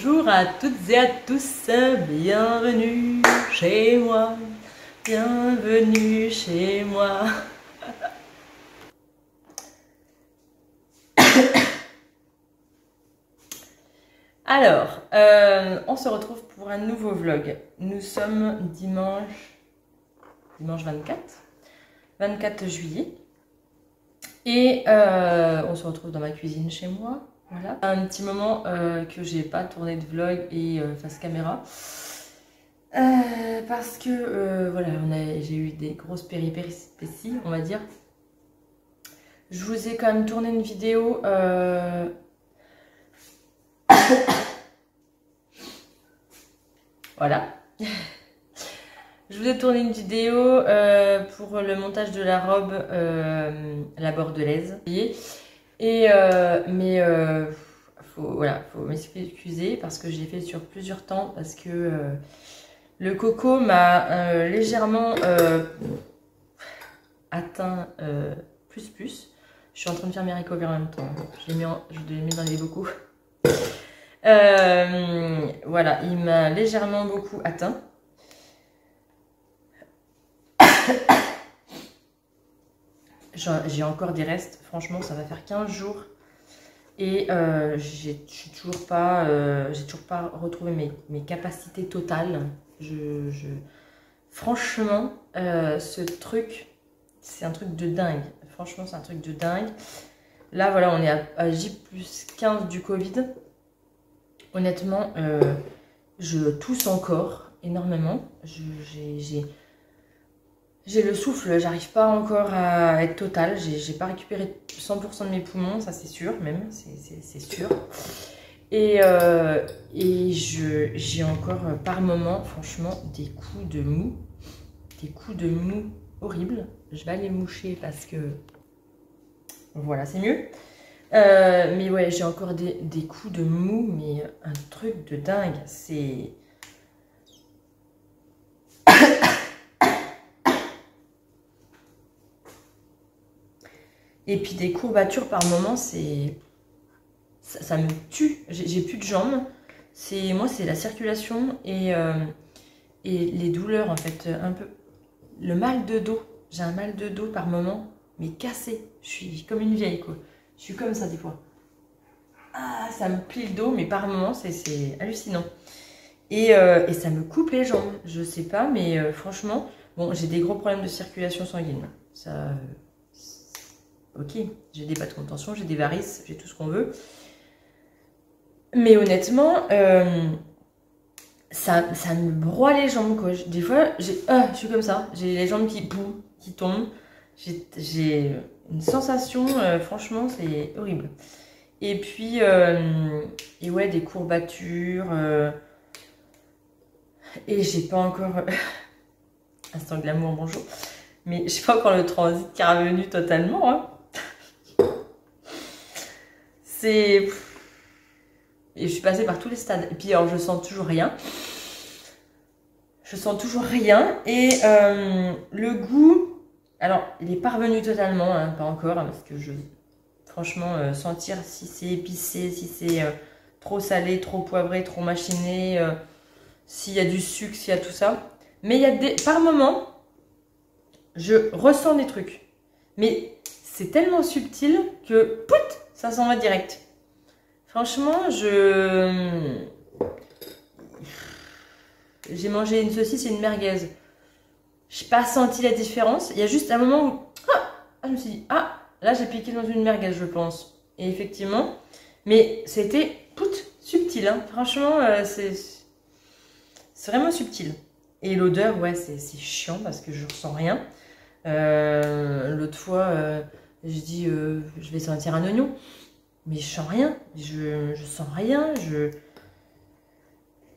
Bonjour à toutes et à tous, bienvenue chez moi, bienvenue chez moi. Alors, on se retrouve pour un nouveau vlog. Nous sommes dimanche 24 juillet. Et on se retrouve dans ma cuisine chez moi. Voilà. Un petit moment que j'ai pas tourné de vlog et face caméra. Parce que voilà, j'ai eu des grosses péripéties, on va dire. Je vous ai quand même tourné une vidéo. Voilà. Je vous ai tourné une vidéo pour le montage de la robe, la bordelaise. Et faut m'excuser parce que je l'ai fait sur plusieurs temps parce que le coco m'a légèrement atteint plus. Je suis en train de faire mes haricots verts en même temps. Je l'ai mis dans les bocaux. Voilà, il m'a légèrement beaucoup atteint. J'ai encore des restes, franchement ça va faire 15 jours et j'ai toujours pas retrouvé mes capacités totales. Franchement, ce truc, c'est un truc de dingue. Franchement, c'est un truc de dingue. Là, voilà, on est à J+15 du Covid. Honnêtement, je tousse encore énormément. J'ai le souffle, j'arrive pas encore à être totale. J'ai pas récupéré 100% de mes poumons, ça c'est sûr, même, c'est sûr. Et j'ai encore par moment, franchement, des coups de mou horribles. Je vais aller moucher parce que voilà, c'est mieux. Mais ouais, j'ai encore des coups de mou, mais un truc de dingue. C'est... Et puis des courbatures par moment, ça me tue. J'ai plus de jambes. Moi, c'est la circulation et les douleurs, en fait. Un peu le mal de dos. J'ai un mal de dos par moment, mais cassé. Je suis comme une vieille, quoi. Je suis comme ça, des fois. Ah, ça me plie le dos, mais par moment, c'est hallucinant. Et ça me coupe les jambes. Je sais pas, mais franchement, bon, j'ai des gros problèmes de circulation sanguine. Ça... ok, j'ai des bas de contention, j'ai des varices, j'ai tout ce qu'on veut. Mais honnêtement, ça me broie les jambes, quoi. Des fois, je suis comme ça. J'ai les jambes qui tombent. J'ai une sensation, franchement, c'est horrible. Et puis, et ouais, des courbatures. Et j'ai pas encore... Instant glamour, bonjour. Mais j'ai pas encore le transit qui est revenu totalement, hein. Et je suis passée par tous les stades. Et puis alors je sens toujours rien. Et le goût, alors il n'est pas revenu totalement, hein, pas encore, hein, parce que franchement, sentir si c'est épicé, si c'est trop salé, trop poivré, trop machiné, s'il y a du sucre, s'il y a tout ça. Mais il y a par moments, je ressens des trucs. Mais c'est tellement subtil que pout, ça s'en va direct. Franchement, j'ai mangé une saucisse et une merguez. Je n'ai pas senti la différence. Il y a juste un moment où je me suis dit, ah, là j'ai piqué dans une merguez, je pense. Et effectivement, mais c'était subtil. Hein. Franchement, c'est vraiment subtil. Et l'odeur, ouais, c'est chiant parce que je ne ressens rien. L'autre fois, je dis, je vais sentir un oignon. Mais je sens rien, je sens rien,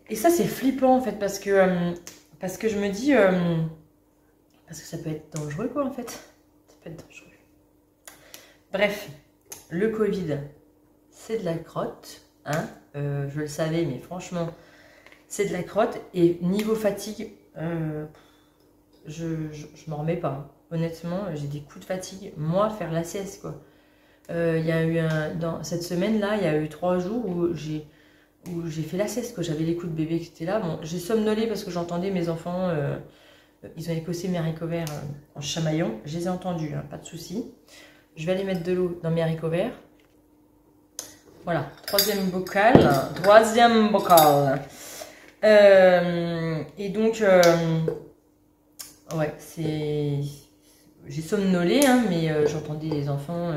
Et ça c'est flippant en fait parce que je me dis, parce que ça peut être dangereux quoi en fait, ça peut être dangereux. Bref, le Covid, c'est de la crotte, hein, je le savais mais franchement, c'est de la crotte et niveau fatigue, je m'en remets pas. Honnêtement, j'ai des coups de fatigue, moi faire la sieste quoi. Il y a eu cette semaine-là, il y a eu 3 jours où j'ai où j'ai fait la sieste, quoi. J'avais les coups de bébé qui étaient là. Bon, j'ai somnolé parce que j'entendais mes enfants, ils ont écossé mes haricots verts en chamaillant. Je les ai entendus, hein, pas de souci. Je vais aller mettre de l'eau dans mes haricots verts. Voilà, troisième bocal. Et donc, ouais, j'ai somnolé, hein, mais j'entendais les enfants.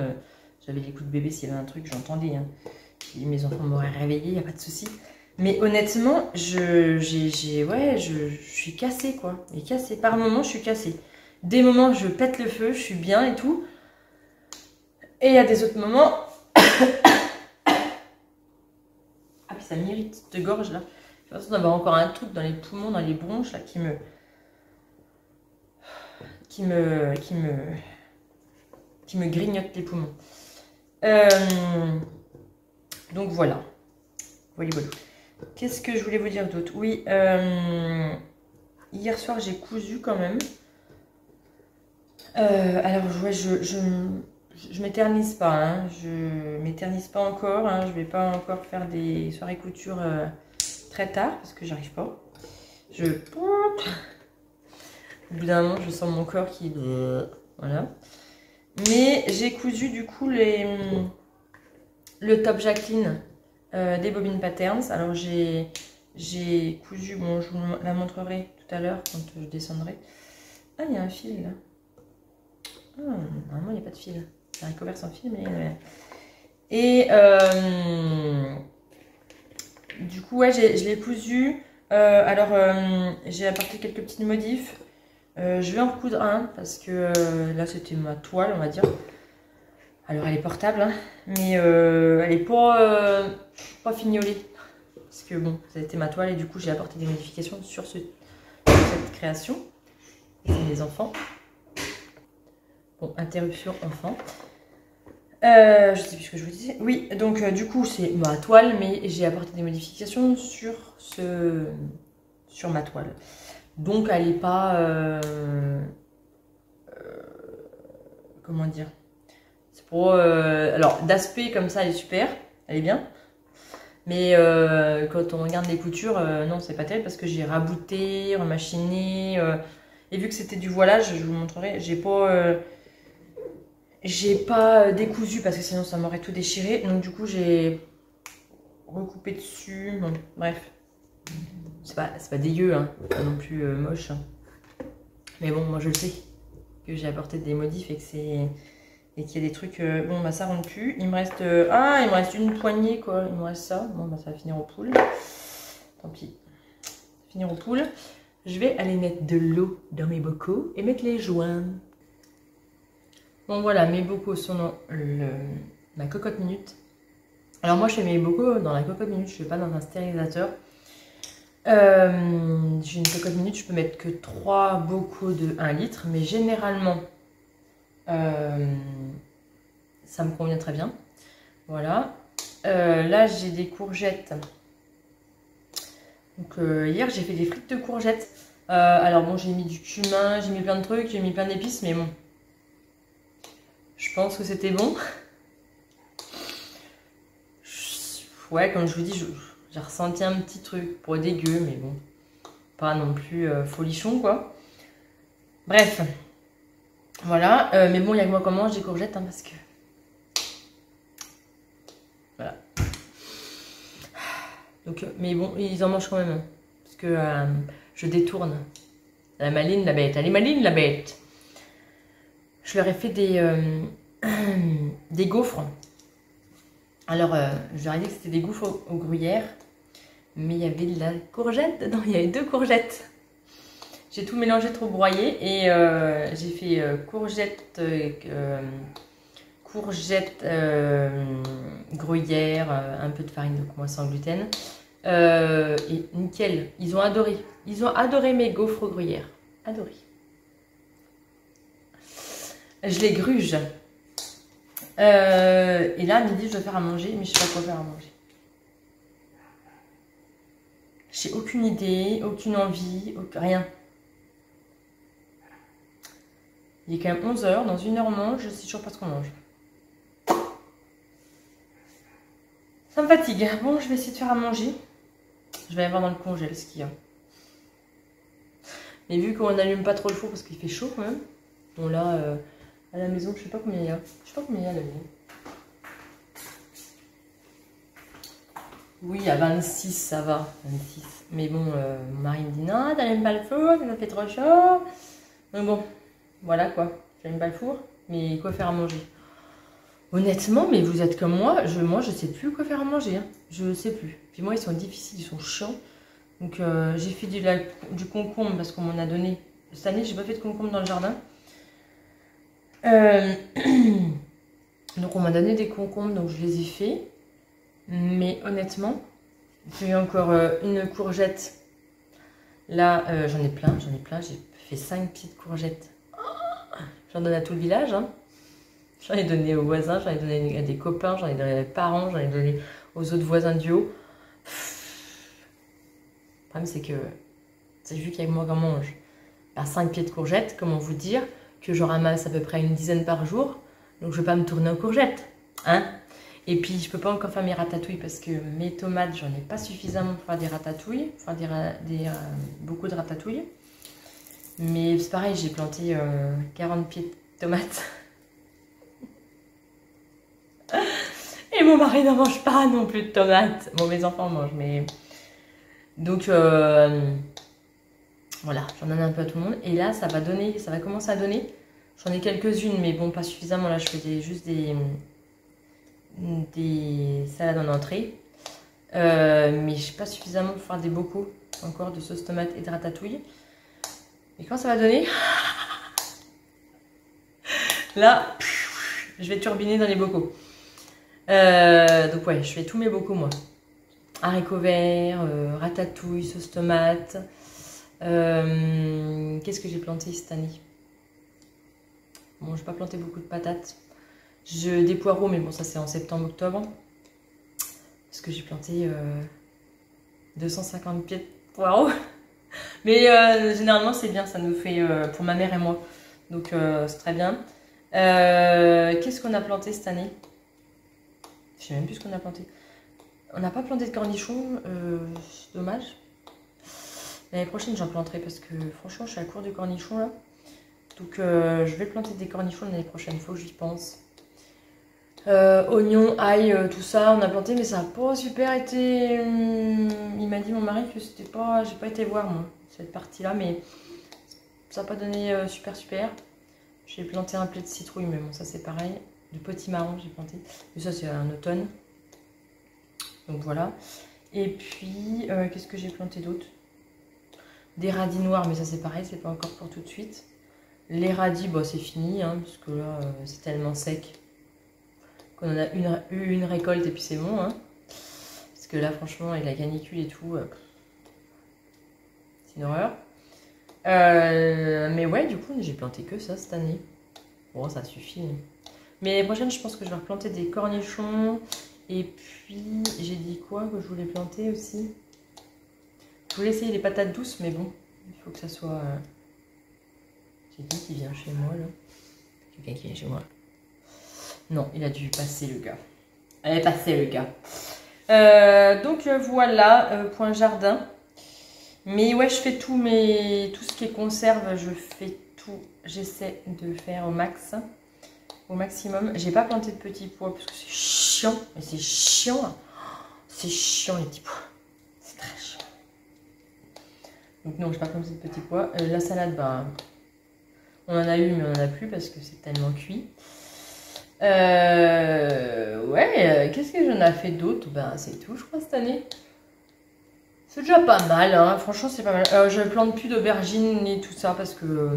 J'avais les coups de bébé, s'il y avait un truc, j'entendais. Hein. Mes enfants m'auraient réveillée, il n'y a pas de souci. Mais honnêtement, je suis cassée, quoi. Et cassée. Par moments, je suis cassée. Des moments, je pète le feu, je suis bien et tout. Et il y a des autres moments... Ah, puis ça m'irrite de gorge, là. J'ai l'impression d'avoir encore un truc dans les poumons, dans les bronches, là, qui me grignote les poumons. Donc voilà. Voilà. Qu'est-ce que je voulais vous dire d'autre? Oui, hier soir j'ai cousu quand même. Alors ouais, je m'éternise pas, hein. Je m'éternise pas encore, hein. Je vais pas encore faire des soirées couture très tard parce que j'arrive pas. Au bout d'un moment, je sens mon corps qui... Voilà. Mais j'ai cousu du coup le top Jacqueline des Bobine Patterns. Alors j'ai cousu, bon je vous la montrerai tout à l'heure quand je descendrai. Ah, il y a un fil là. Ah, normalement il n'y a pas de fil. C'est un recouvert sans fil, mais... Et du coup, ouais, je l'ai cousu. Alors j'ai apporté quelques petites modifs. Je vais en recoudre un parce que là c'était ma toile, on va dire. Alors elle est portable, hein, mais elle est pas fignolée. Parce que bon, ça a été ma toile et du coup j'ai apporté des modifications sur cette création. C'est mes enfants. Bon, interruption enfant. Je sais plus ce que je vous disais. Oui, donc du coup c'est ma toile, mais j'ai apporté des modifications sur ma toile. Donc elle n'est pas... comment dire? C'est pour... alors d'aspect comme ça elle est super, elle est bien. Mais quand on regarde les coutures, non c'est pas terrible parce que j'ai rabouté, remachiné. Et vu que c'était du voilage, je vous montrerai, j'ai pas décousu parce que sinon ça m'aurait tout déchiré. Donc du coup j'ai recoupé dessus. Bon, bref. C'est pas dégueu, hein. Pas non plus moche. Hein. Mais bon, moi je le sais. Que j'ai apporté des modifs et que c'est... Et qu'il y a des trucs... bon, bah ça rentre plus. Il me reste... il me reste une poignée, quoi. Il me reste ça. Bon, bah ça va finir aux poules. Tant pis. Finir aux poules. Je vais aller mettre de l'eau dans mes bocaux et mettre les joints. Bon, voilà. Mes bocaux sont dans ma cocotte minute. Alors moi, je fais mes bocaux dans la cocotte minute. Je ne fais pas dans un stérilisateur. J'ai une cocotte minute. Je peux mettre que 3 bocaux de 1 litre. Mais généralement... ça me convient très bien. Voilà. Là, j'ai des courgettes. Donc, hier, j'ai fait des frites de courgettes. Alors, bon, j'ai mis du cumin, j'ai mis plein de trucs, j'ai mis plein d'épices, mais bon. Je pense que c'était bon. Ouais, comme je vous dis, j'ai ressenti un petit truc pour dégueu, mais bon. Pas non plus folichon, quoi. Bref. Voilà, mais bon, il y a que moi qui mange des courgettes, hein, parce que... Voilà. Donc, mais bon, ils en mangent quand même, hein, parce que je détourne. La maline, la bête. Elle est maline, la bête. Je leur ai fait des gaufres. Alors, je leur ai dit que c'était des gaufres aux gruyères, mais il y avait de la courgette dedans, il y avait 2 courgettes. J'ai tout mélangé, trop broyé et j'ai fait courgettes, gruyère, un peu de farine de moi sans gluten. Et nickel, ils ont adoré. Ils ont adoré mes gaufres gruyères. Adoré. Je les gruge. Et là, à midi, je dois faire à manger, mais je sais pas quoi faire à manger. J'ai aucune idée, aucune envie, rien. Il est quand même 11 h, dans 1 heure on mange, je sais toujours pas ce qu'on mange. Ça me fatigue. Bon, je vais essayer de faire à manger. Je vais aller voir dans le congèle ce qu'il y a. Mais vu qu'on n'allume pas trop le four parce qu'il fait chaud quand même. Bon là, à la maison, je sais pas combien il y a. Je sais pas combien il y a à la maison. Oui, à 26, ça va. 26. Mais bon, mon mari me dit non, t'allumes pas le four, ça fait trop chaud. Donc bon, voilà quoi. J'allume pas le four, mais quoi faire à manger? Honnêtement, mais vous êtes comme moi, je sais plus quoi faire à manger. Hein. Je sais plus. Puis moi, ils sont difficiles, ils sont chiants. Donc j'ai fait du concombre parce qu'on m'en a donné. Cette année, j'ai pas fait de concombre dans le jardin. Donc on m'a donné des concombres, donc je les ai fait. Mais honnêtement, j'ai eu encore une courgette. Là, j'en ai plein. J'ai fait 5 petites courgettes. J'en donne à tout le village. Hein. J'en ai donné aux voisins, j'en ai donné à des copains, j'en ai donné à mes parents, j'en ai donné aux autres voisins du haut. Le problème, c'est que, c'est vu qu'il y a moi qu'on mange à 5 pieds de courgettes, comment vous dire que je ramasse à peu près une dizaine par jour. Donc, je ne vais pas me tourner aux courgettes. Hein? Et puis, je ne peux pas encore faire mes ratatouilles parce que mes tomates, j'en ai pas suffisamment pour faire des ratatouilles, pour faire beaucoup de ratatouilles. Mais c'est pareil, j'ai planté 40 pieds de tomates. Et mon mari n'en mange pas non plus de tomates. Bon, mes enfants mangent, mais... Donc, voilà, j'en donne un peu à tout le monde. Et là, ça va commencer à donner. J'en ai quelques-unes, mais bon, pas suffisamment. Là, je fais juste des salades en entrée. Mais je n'ai pas suffisamment pour faire des bocaux encore de sauce tomate et de ratatouille. Et quand ça va donner, là, je vais turbiner dans les bocaux. Donc ouais, je fais tous mes bocaux moi. Haricots verts, ratatouille, sauce tomate. Qu'est-ce que j'ai planté cette année? Bon, je n'ai pas planté beaucoup de patates. Des poireaux, mais bon, ça c'est en septembre-octobre. Parce que j'ai planté 250 pieds de poireaux. Mais généralement c'est bien, ça nous fait pour ma mère et moi. Donc c'est très bien. Qu'est-ce qu'on a planté cette année? Je sais même plus ce qu'on a planté. On n'a pas planté de cornichons, c'est dommage. L'année prochaine j'en planterai parce que franchement je suis à court de cornichons là. Donc je vais planter des cornichons l'année prochaine, il faut que j'y pense. Oignons, ail, tout ça, on a planté mais ça n'a pas super été... il m'a dit mon mari que c'était pas... J'ai pas été voir moi cette partie là mais ça n'a pas donné super. J'ai planté un plet de citrouille mais bon ça c'est pareil. De potimarron j'ai planté. Mais ça c'est un automne. Donc voilà. Et puis qu'est-ce que j'ai planté d'autre? Des radis noirs mais ça c'est pareil, c'est pas encore pour tout de suite. Les radis, bon, c'est fini hein, parce que là c'est tellement sec qu'on en a eu une récolte et puis c'est bon. Hein. Parce que là franchement avec la canicule et tout, c'est une horreur. Mais ouais, du coup, j'ai planté que ça cette année. Bon, ça suffit. Mais l'année prochaine, je pense que je vais replanter des cornichons. Et puis, j'ai dit quoi que je voulais planter aussi? Je voulais essayer les patates douces, mais bon, il faut que ça soit... J'ai dit qu'il vient chez moi, là. Quelqu'un qui vient chez moi. Non, il a dû passer, le gars. Elle est passée, le gars. Donc, voilà, point jardin. Mais ouais, je fais tout ce qui est conserve, je fais tout. J'essaie de faire au max, au maximum. J'ai pas planté de petits pois parce que c'est chiant. Mais c'est chiant. C'est chiant les petits pois. C'est très chiant. Donc non, je n'ai pas planté de petits pois. La salade, bah, on en a eu, mais on en a plus parce que c'est tellement cuit. Ouais, qu'est-ce que j'en ai fait d'autre? Ben, c'est tout, je crois, cette année. C'est déjà pas mal, hein. Franchement c'est pas mal. Je plante plus d'aubergines et tout ça parce que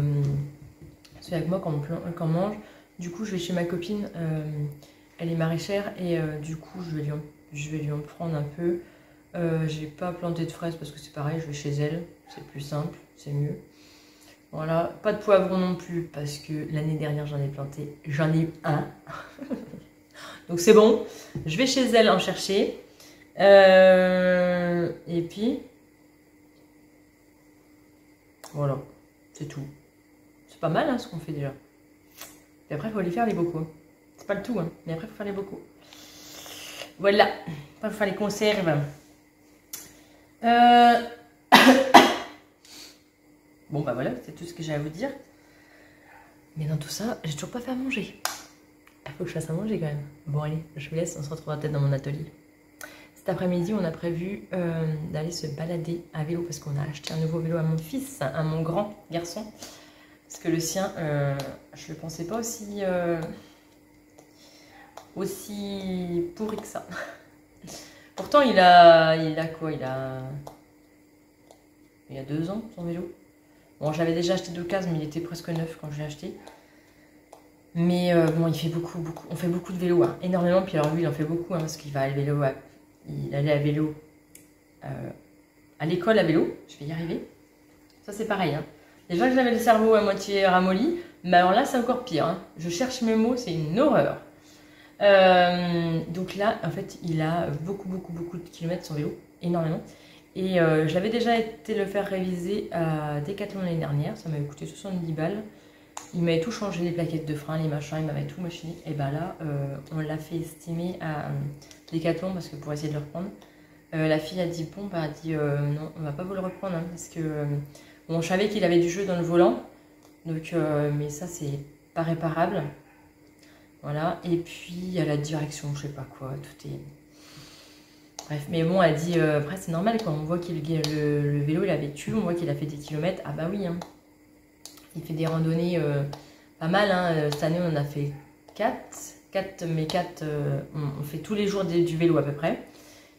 c'est avec moi qu'on mange. Du coup je vais chez ma copine, elle est maraîchère et du coup je vais lui en prendre un peu. J'ai pas planté de fraises parce que c'est pareil, je vais chez elle, c'est plus simple, c'est mieux. Voilà, pas de poivron non plus parce que l'année dernière j'en ai planté, j'en ai eu un. Donc c'est bon, je vais chez elle en chercher. Et puis voilà, c'est tout. C'est pas mal hein, ce qu'on fait déjà. Et après il faut aller faire les bocaux. C'est pas le tout hein, mais après il faut faire les bocaux. Voilà, on va faire les conserves. Euh... Bon bah voilà, c'est tout ce que j'ai à vous dire. Mais dans tout ça, j'ai toujours pas fait à manger. Il faut que je fasse à manger quand même. Bon allez, je vous laisse, on se retrouvera peut-être dans mon atelier. Cet après-midi, on a prévu d'aller se balader à vélo parce qu'on a acheté un nouveau vélo à mon fils, à mon grand garçon. Parce que le sien, je ne le pensais pas aussi pourri que ça. Pourtant, il a quoi? Il a 2 ans, son vélo. Bon, je l'avais déjà acheté d'occasion, mais il était presque neuf quand je l'ai acheté. Mais bon, il fait beaucoup. On fait beaucoup de vélo, hein, énormément. Puis alors lui, il en fait beaucoup, hein, parce qu'il va à vélo. Il allait à vélo à l'école à vélo. Je vais y arriver. Ça, c'est pareil. Hein. Déjà que j'avais le cerveau à moitié ramolli, mais alors là, c'est encore pire. Hein. Je cherche mes mots, c'est une horreur. Donc là, en fait, il a beaucoup de kilomètres son vélo, énormément. Et j'avais déjà été le faire réviser à Decathlon l'année dernière, ça m'avait coûté 70 balles. Il m'avait tout changé, les plaquettes de frein, les machins, il m'avait tout machiné. Et bah là, on l'a fait estimer à Decathlon parce que pour essayer de le reprendre. La fille a dit bon, bah, non, on va pas vous le reprendre hein, parce que bon, je savais qu'il avait du jeu dans le volant, donc mais ça c'est pas réparable. Voilà, et puis il y a la direction, je sais pas quoi, tout est. Bref, mais bon, elle dit après c'est normal quand on voit qu'il le vélo il avait tué, on voit qu'il a fait des kilomètres. Ah bah oui, hein. Il fait des randonnées pas mal. Hein. Cette année on en a fait 4, mais 4, on fait tous les jours du vélo à peu près.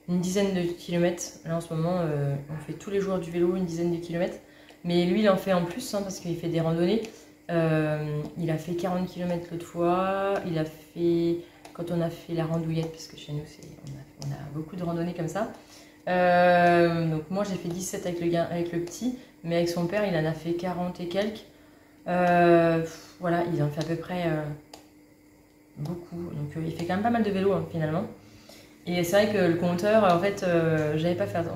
Une dizaine de kilomètres. Là en ce moment, on fait tous les jours du vélo, une dizaine de kilomètres. Mais lui, il en fait en plus hein, parce qu'il fait des randonnées. Il a fait 40 km l'autre fois. Il a fait, quand on a fait la randouillette, parce que chez nous, on a beaucoup de randonnées comme ça. Donc moi, j'ai fait 17 avec le petit. Mais avec son père, il en a fait 40 et quelques. Voilà, il en fait à peu près beaucoup. Donc il fait quand même pas mal de vélo hein, finalement. Et c'est vrai que le compteur, en fait, on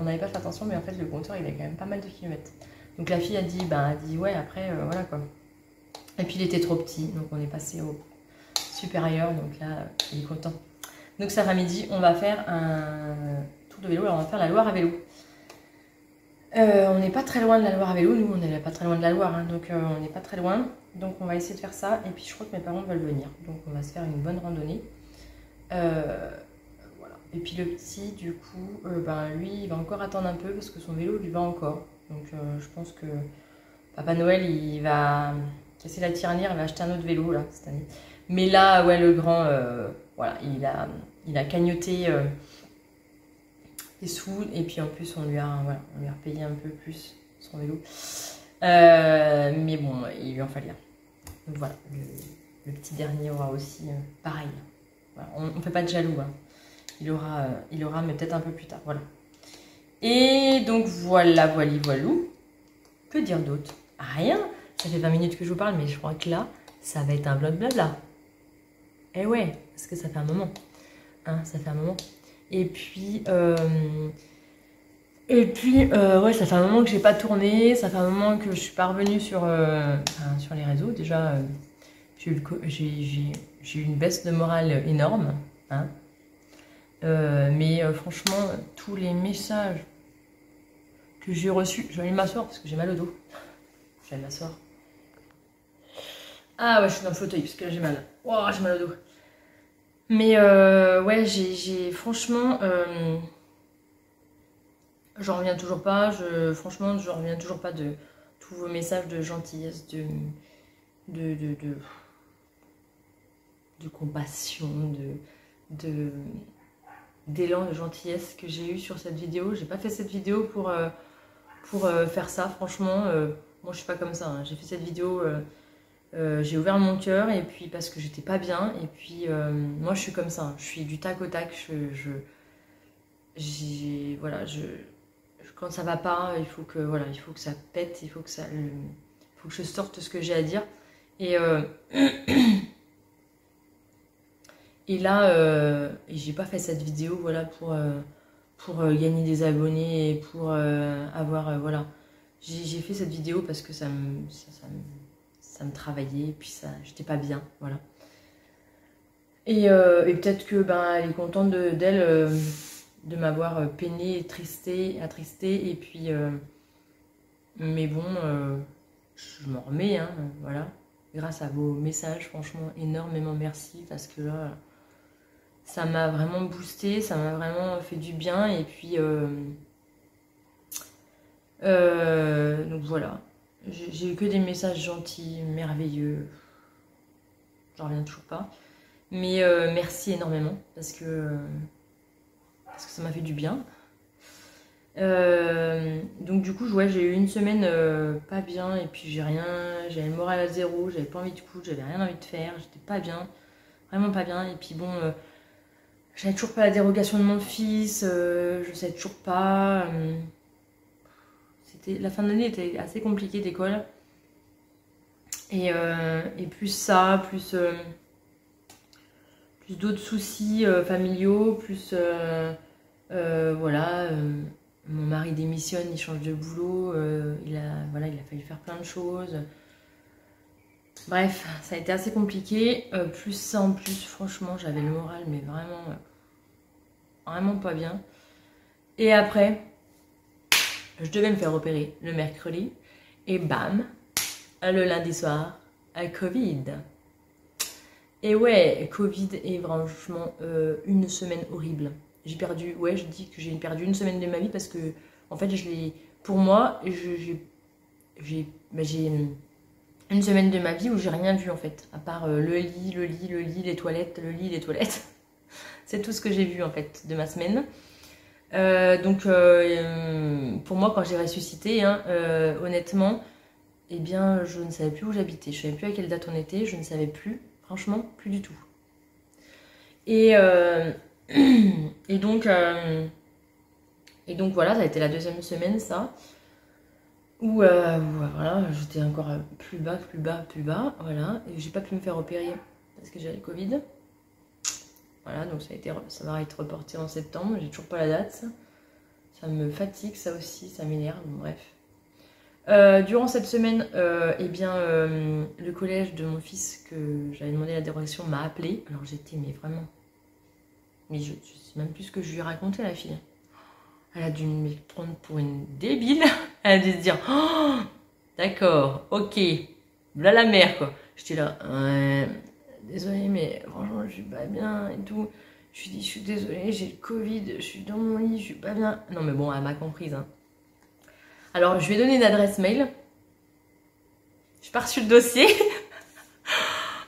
n'avait pas fait attention, mais en fait, le compteur, il a quand même pas mal de kilomètres. Donc la fille a dit ouais, après, voilà quoi. Et puis il était trop petit, donc on est passé au supérieur, donc là, il est content. Donc cet après-midi, on va faire un tour de vélo, alors on va faire la Loire à vélo. On n'est pas très loin de la Loire à vélo, nous on n'est pas très loin de la Loire, hein, donc on n'est pas très loin. Donc on va essayer de faire ça, et puis je crois que mes parents veulent venir, donc on va se faire une bonne randonnée. Et puis le petit, du coup, lui, il va encore attendre un peu parce que son vélo lui va encore. Donc je pense que Papa Noël, il va casser la tirelire, il va acheter un autre vélo là cette année. Mais là, ouais, le grand, voilà, il a cagnoté des sous et puis en plus on lui a repayé un peu plus son vélo. Mais bon, il lui en fallait un. Donc voilà, le petit dernier aura aussi pareil. Voilà, on ne fait pas de jaloux. Hein. Il aura, mais peut-être un peu plus tard. Voilà. Et donc voilà. Que dire d'autre? Rien. Ça fait 20 minutes que je vous parle, mais je crois que là, ça va être un vlog blabla. Eh ouais, parce que ça fait un moment. Hein, ça fait un moment. Et puis, ouais, ça fait un moment que j'ai pas tourné. Ça fait un moment que je suis pas revenue sur les réseaux. Déjà, j'ai eu une baisse de morale énorme. Hein. Mais franchement, tous les messages que j'ai reçus, je vais aller m'asseoir parce que j'ai mal au dos. Je vais aller m'asseoir. Ah ouais, je suis dans le fauteuil parce que là j'ai mal. Oh, j'ai mal au dos. Mais ouais, j'ai franchement, j'en reviens toujours pas. Franchement, je reviens toujours pas de tous vos messages de gentillesse, de compassion, d'élan de gentillesse que j'ai eu sur cette vidéo. J'ai pas fait cette vidéo pour faire ça, franchement. Moi, je suis pas comme ça. Hein. J'ai fait cette vidéo, j'ai ouvert mon cœur et puis parce que j'étais pas bien. Et puis, moi, je suis comme ça. Hein. Je suis du tac au tac. Voilà, quand ça va pas, il faut que ça pète, il faut que je sorte ce que j'ai à dire. Et et là, j'ai pas fait cette vidéo voilà, pour gagner des abonnés et pour avoir... voilà. J'ai fait cette vidéo parce que ça me travaillait et puis j'étais pas bien. Voilà. Et peut-être que ben, elle est contente d'elle de m'avoir peiné, attristé. Et puis, mais bon, je m'en remets, hein, voilà. Grâce à vos messages, franchement, énormément merci. Parce que là, ça m'a vraiment boosté, ça m'a vraiment fait du bien. Et puis, donc voilà. J'ai eu que des messages gentils, merveilleux. J'en reviens toujours pas. Mais merci énormément parce que ça m'a fait du bien. Donc du coup, ouais, j'ai eu une semaine pas bien et puis j'avais le moral à zéro, j'avais pas envie de coudre, j'avais rien envie de faire, j'étais pas bien, vraiment pas bien. Et puis bon, j'avais toujours pas la dérogation de mon fils, je savais toujours pas. La fin de l'année était assez compliquée d'école. Et plus ça, plus d'autres soucis familiaux, plus voilà, mon mari démissionne, il change de boulot, il a fallu faire plein de choses. Bref, ça a été assez compliqué. Plus ça en plus, franchement, j'avais le moral, mais vraiment pas bien. Et après, je devais me faire opérer le mercredi. Et bam, le lundi soir, Covid. Et ouais, Covid est franchement une semaine horrible. J'ai perdu, ouais, je dis que j'ai perdu une semaine de ma vie parce que, en fait, pour moi, j'ai une semaine de ma vie où j'ai rien vu, en fait, à part le lit, les toilettes, le lit, les toilettes. C'est tout ce que j'ai vu, en fait, de ma semaine. Donc, pour moi, quand j'ai ressuscité, hein, honnêtement, eh bien, je ne savais plus où j'habitais. Je ne savais plus à quelle date on était, je ne savais plus, franchement, plus du tout. Et, et donc voilà, ça a été la deuxième semaine, ça. Où voilà, j'étais encore plus bas, voilà. Et j'ai pas pu me faire opérer parce que j'avais le Covid. Voilà, donc ça va être reporté en septembre. J'ai toujours pas la date. Ça me fatigue, ça aussi, ça m'énerve, bref. Durant cette semaine, eh bien, le collège de mon fils que j'avais demandé la dérogation m'a appelé. Alors j'étais, mais vraiment... Mais je sais même plus ce que je lui ai raconté, la fille. Elle a dû me prendre pour une débile. Elle a dû se dire, oh, d'accord, ok, voilà la mère, quoi. J'étais là, désolée, mais franchement, je suis pas bien et tout. Je lui ai dit, je suis désolée, j'ai le Covid, je suis dans mon lit, je suis pas bien. Non, mais bon, elle m'a comprise, hein. Alors, je lui ai donné une adresse mail. Je pars sur le dossier.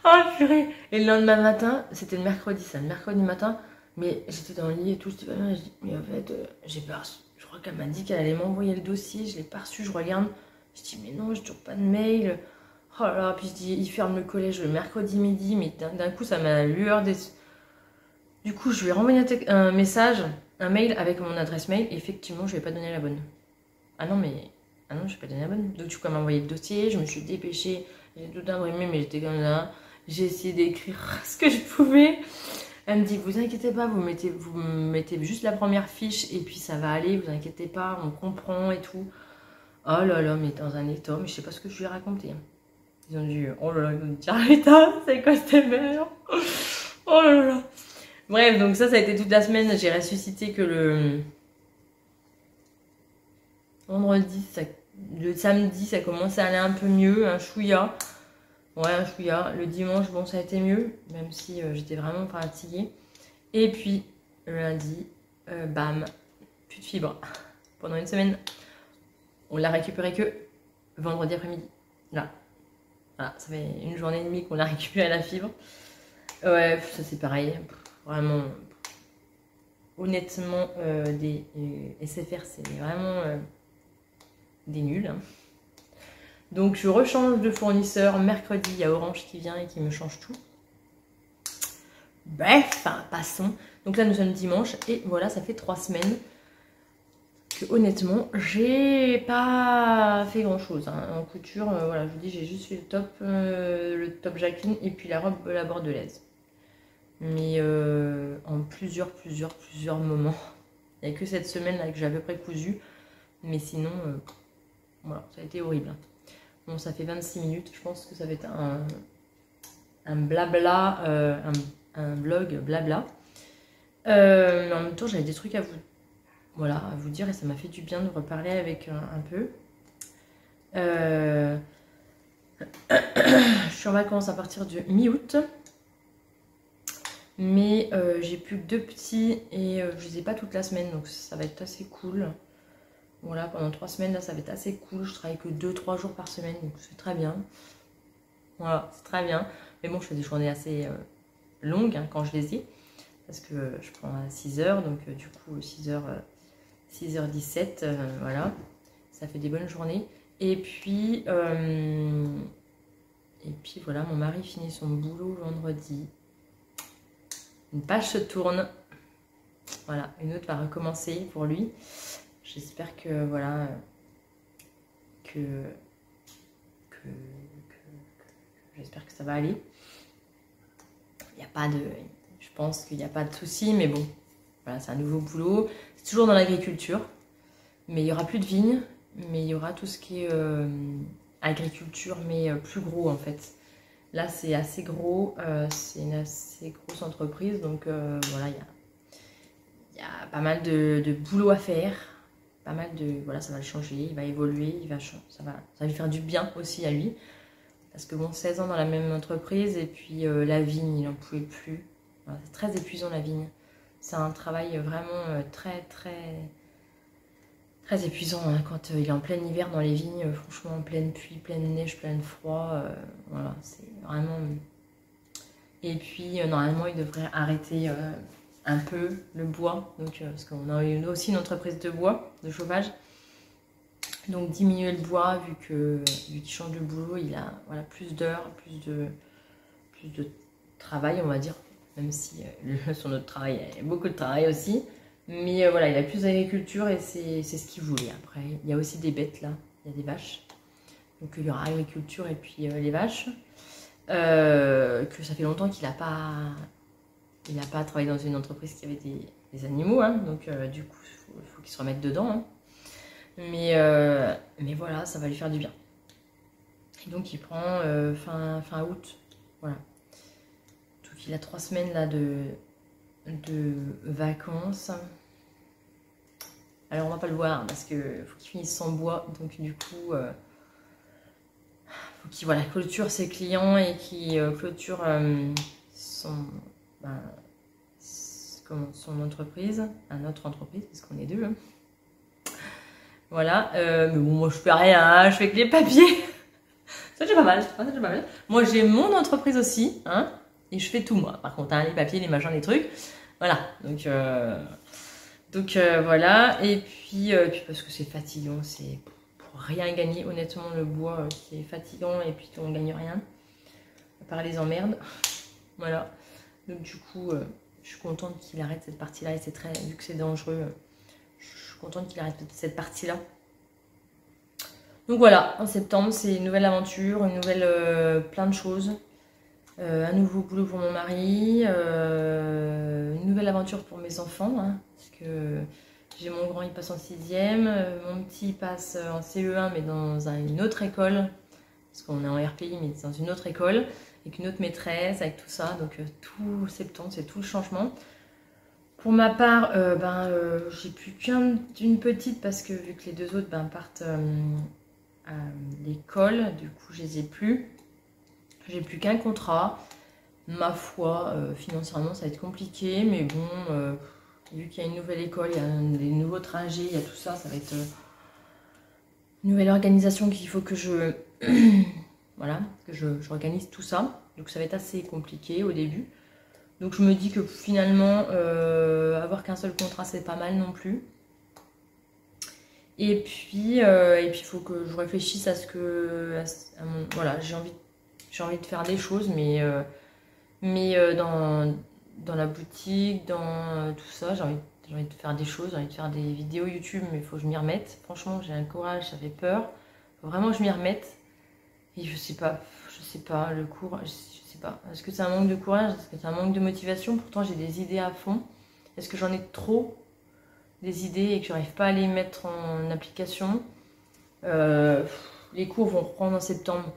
Oh, purée. Et le lendemain matin, c'était le mercredi, ça, le mercredi matin, mais j'étais dans le lit et tout, j'étais pas bien. Je dis, mais en fait, j'ai pas reçu. Je crois qu'elle m'a dit qu'elle allait m'envoyer le dossier, je l'ai pas reçu, je regarde. Je dis, mais non, j'ai toujours pas de mail. Oh là là, puis je dis, il ferme le collège le mercredi midi, mais d'un coup, ça m'a lueur des. Du coup, je lui ai renvoyé un message, un mail avec mon adresse mail, et effectivement, je lui ai pas donné la bonne. Ah non, je lui ai pas donné la bonne. Donc, du coup, elle m'a envoyé le dossier, je me suis dépêchée, j'ai tout imprimé, mais j'étais comme ça. J'ai essayé d'écrire ce que je pouvais. Elle me dit, vous inquiétez pas, vous mettez juste la première fiche et puis ça va aller, vous inquiétez pas, on comprend et tout. Oh là là, mais dans un état, mais je sais pas ce que je lui ai raconté. Ils ont dû, oh là là, ils ont dit, Arrêta, c'est quoi cette merde? Oh là là. Bref, donc ça a été toute la semaine. J'ai ressuscité que le vendredi, le samedi, ça commençait à aller un peu mieux, un chouïa. Ouais, un chouïa. Le dimanche, bon, ça a été mieux, même si j'étais vraiment fatiguée. Et puis, le lundi, bam, plus de fibre. Pendant une semaine, on l'a récupéré que vendredi après-midi. Là. Voilà, ça fait une journée et demie qu'on a récupéré la fibre. Ouais, ça c'est pareil. Vraiment, honnêtement, des SFR, c'est vraiment des nuls. Hein. Donc je rechange de fournisseur. Mercredi, il y a Orange qui vient et qui me change tout. Bref, passons. Donc là, nous sommes dimanche et voilà, ça fait 3 semaines que honnêtement, j'ai pas fait grand chose. Hein. En couture, voilà, je vous dis, j'ai juste fait le top Jacqueline et puis la robe la bordelaise. Mais en plusieurs moments. Il n'y a que cette semaine là que j'ai à peu près cousu. Mais sinon, voilà, ça a été horrible. Bon, ça fait 26 minutes. Je pense que ça va être un blabla, un vlog blabla. Mais en même temps, j'avais des trucs à vous, voilà, à vous dire et ça m'a fait du bien de reparler avec un peu. Je suis en vacances à partir de mi-août. Mais j'ai plus que 2 petits et je les ai pas toute la semaine, donc ça va être assez cool. Voilà, pendant 3 semaines, là, ça va être assez cool. Je travaille que 2-3 jours par semaine, donc c'est très bien. Voilà, c'est très bien. Mais bon, je fais des journées assez longues hein, quand je les ai. Parce que je prends à 6 heures, donc du coup, 6h17, voilà. Ça fait des bonnes journées. Et puis voilà, mon mari finit son boulot vendredi. Une page se tourne. Voilà, une autre va recommencer pour lui. J'espère que voilà j'espère que ça va aller. Il n'y a pas de, je pense qu'il n'y a pas de souci, mais bon, voilà, c'est un nouveau boulot. C'est toujours dans l'agriculture, mais il y aura plus de vignes, mais il y aura tout ce qui est agriculture, mais plus gros en fait. Là, c'est assez gros, c'est une assez grosse entreprise, donc voilà, il y a pas mal de boulot à faire, pas mal de, voilà, ça va le changer, il va évoluer, ça va lui faire du bien aussi à lui, parce que bon, 16 ans dans la même entreprise, et puis la vigne, il n'en pouvait plus, voilà, c'est très épuisant la vigne, c'est un travail vraiment très épuisant hein, quand il est en plein hiver dans les vignes, franchement en pleine pluie, pleine neige, plein froid, voilà, c'est vraiment... Et puis normalement il devrait arrêter un peu le bois, donc, parce qu'on a aussi une entreprise de bois, de chauffage, donc diminuer le bois vu qu'il change de boulot, il a voilà, plus d'heures, plus de travail on va dire, même si son autre travail, il y a beaucoup de travail aussi. Mais voilà, il a plus d'agriculture et c'est ce qu'il voulait. Après, il y a aussi des bêtes là, il y a des vaches. Donc il y aura agriculture et puis les vaches. Que ça fait longtemps qu'il n'a pas travaillé dans une entreprise qui avait des animaux. Hein, donc du coup, il faut qu'il se remette dedans. Hein. Mais voilà, ça va lui faire du bien. Et donc il prend fin août. Voilà. Donc il a 3 semaines là de vacances. Alors on va pas le voir parce que faut qu'il finisse son bois, donc du coup faut qu'il voilà, clôture ses clients et qu'il clôture son entreprise, notre entreprise, parce qu'on est deux. Hein. Voilà, mais bon moi je fais rien, hein, je fais que les papiers. Ça c'est pas mal, ça c'est pas mal. Moi j'ai mon entreprise aussi, hein, et je fais tout moi. Par contre, hein, les papiers, les machins, les trucs. Voilà, donc voilà, et puis parce que c'est fatigant, c'est pour rien gagner, honnêtement, le bois c'est fatigant et puis on gagne rien, à part les emmerdes, voilà, donc du coup je suis contente qu'il arrête cette partie-là, et c'est très, vu que c'est dangereux, je suis contente qu'il arrête cette partie-là. Donc voilà, en septembre c'est une nouvelle aventure, une nouvelle plein de choses. Un nouveau boulot pour mon mari, une nouvelle aventure pour mes enfants, hein, parce que j'ai mon grand, il passe en 6e, mon petit passe en CE1 mais dans une autre école, parce qu'on est en RPI mais dans une autre école, avec une autre maîtresse, avec tout ça, donc tout septembre c'est tout le changement. Pour ma part, j'ai plus qu'une petite parce que vu que les deux autres partent à l'école, du coup je les ai plus. J'ai plus qu'un contrat. Ma foi, financièrement, ça va être compliqué. Mais bon, vu qu'il y a une nouvelle école, il y a des nouveaux trajets, il y a tout ça, ça va être une nouvelle organisation qu'il faut que je... voilà, que j'organise tout ça. Donc ça va être assez compliqué au début. Donc je me dis que finalement, avoir qu'un seul contrat, c'est pas mal non plus. Et puis, il faut que je réfléchisse à ce que... voilà, j'ai envie de faire des choses, mais dans la boutique, dans tout ça, j'ai envie de faire des choses, j'ai envie de faire des vidéos YouTube, mais il faut que je m'y remette. Franchement, j'ai un courage, ça fait peur. Il faut vraiment que je m'y remette. Et je sais pas, le courage, je sais pas. Est-ce que c'est un manque de courage? Est-ce que c'est un manque de motivation? Pourtant, j'ai des idées à fond. Est-ce que j'en ai trop des idées et que j'arrive pas à les mettre en application? Les cours vont reprendre en septembre.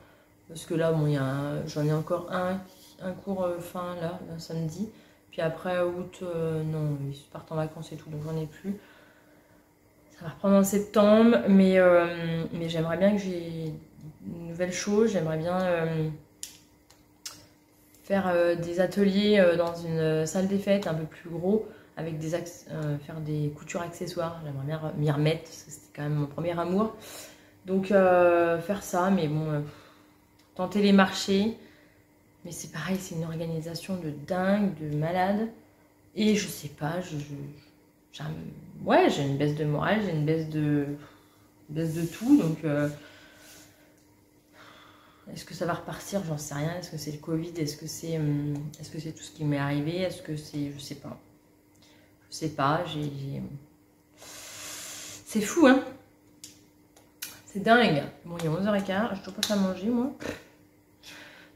Parce que là, bon, j'en ai encore un un cours fin là, un samedi. Puis après août, non, ils partent en vacances et tout, donc j'en ai plus. Ça va reprendre en septembre, mais j'aimerais bien que j'ai une nouvelle chose. J'aimerais bien faire des ateliers dans une salle des fêtes un peu plus gros, avec faire des coutures accessoires. J'aimerais bien m'y remettre, parce que c'était quand même mon premier amour. Donc faire ça, mais bon, tenter les marchés. Mais c'est pareil, c'est une organisation de dingue, de malade. Et je sais pas, ouais, j'ai une baisse de morale, j'ai une baisse de tout. Donc, est-ce que ça va repartir? J'en sais rien. Est-ce que c'est le Covid? Est-ce que c'est tout ce qui m'est arrivé? Est-ce que c'est... Je sais pas. Je sais pas, c'est fou, hein? C'est dingue. Bon, il est 11h15, je dois pas faire manger, moi.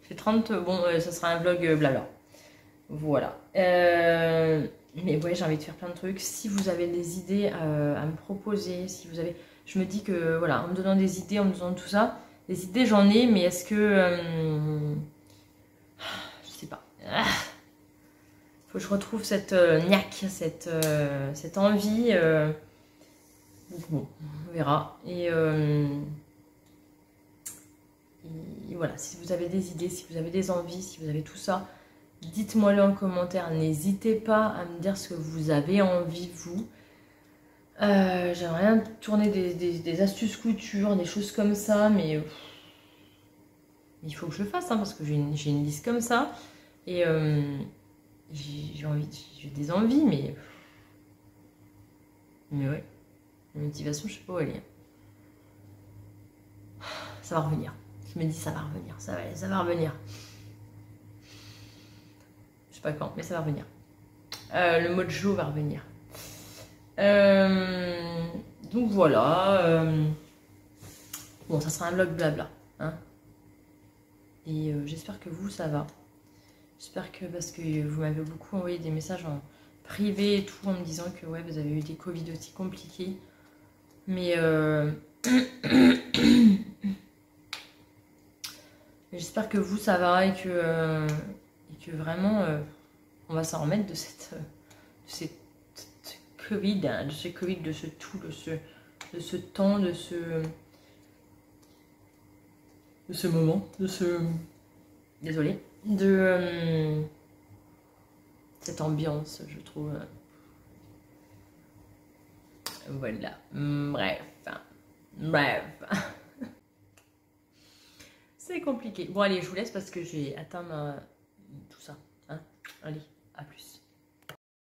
Je fais 30... Bon, ça sera un vlog blabla. Voilà. Mais ouais, j'ai envie de faire plein de trucs. Si vous avez des idées à me proposer, si vous avez... Je me dis que, voilà, en me donnant des idées, en me donnant tout ça, des idées j'en ai, mais est-ce que... je sais pas. Faut que je retrouve cette niaque, cette envie. Bon, on verra. Et voilà, si vous avez des idées, si vous avez des envies, si vous avez tout ça, dites-moi-le en commentaire. N'hésitez pas à me dire ce que vous avez envie, vous. J'aimerais bien tourner des astuces couture, des choses comme ça, mais il faut que je le fasse, hein, parce que j'ai une liste comme ça. Et j'ai des envies, mais ouais, la motivation, je sais pas où elle est. Ça va revenir. Je me dis, ça va revenir, ça va revenir. Je sais pas quand, mais ça va revenir. Le mojo va revenir. Donc voilà. Bon, ça sera un vlog blabla. Hein. Et j'espère que vous, ça va. J'espère que, parce que vous m'avez beaucoup envoyé des messages en privé et tout, en me disant que ouais, vous avez eu des Covid aussi compliqués. Mais j'espère que vous, ça va et que vraiment, on va s'en remettre de cette Covid, hein, de ce Covid, de ce tout, de ce temps, de ce moment, désolé, de cette ambiance, je trouve. Voilà, bref. C'est compliqué. Bon, allez, je vous laisse parce que j'ai atteint tout ça. Hein. Allez, à plus.